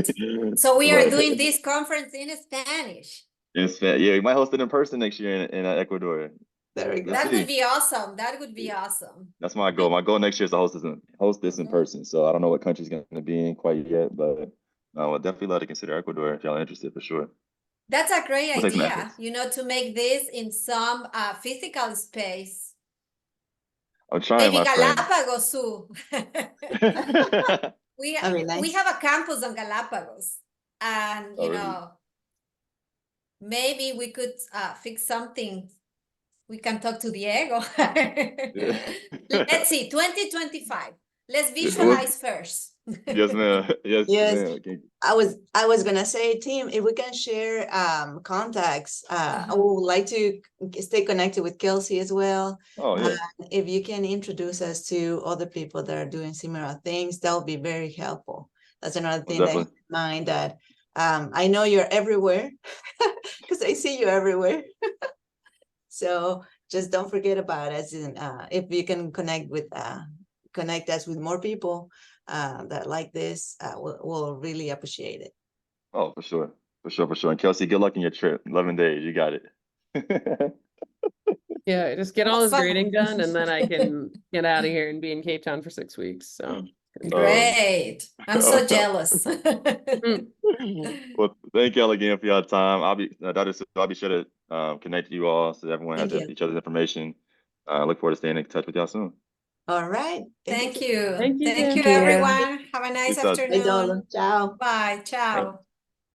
So we are doing this conference in Spanish. Yeah, we might host it in person next year in Ecuador. There we go. That would be awesome. That would be awesome. That's my goal. My goal next year is to host this in person. So I don't know what country's going to be in quite yet, but I would definitely love to consider Ecuador if y'all are interested, for sure. That's a great We'll take some idea, efforts. you know, to make this in some physical space. I'm trying, Maybe my friend. Galapagos too. We I mean, we nice. have a campus on Galapagos, and Oh, you really? know, maybe we could fix something. We can talk to Diego. Yeah. Let's see, 2025. Let's Yeah, well, visualize first. yes, ma'am. Yes, Yes. ma'am. Okay. I was gonna say, team, if we can share contacts, I would like to stay connected with Kelsey as well. Oh, yeah. If you can introduce us to other people that are doing similar things, that would be very helpful. That's another thing that I have Definitely. in mind, that I know you're everywhere because I see you everywhere. So just don't forget about us, and if you can connect us with more people that like this, we'll really appreciate it. Oh, for sure. For sure, for sure. And Kelsey, good luck in your trip. 11 days. You got it. Yeah, just get all Have this fun. grading done, and then I can get out of here and be in Cape Town for 6 weeks. So Great. I'm so jealous. Well, thank y'all again for your time. I'll be sure to connect you all so that everyone has Thank you. each other's information. I look forward to staying in touch with y'all soon. All right. Thank you. Thank you, Thank Tim. you, Thank you. everyone. Have a nice Peace out. Bye, Dolo. afternoon. Ciao. Bye. Ciao.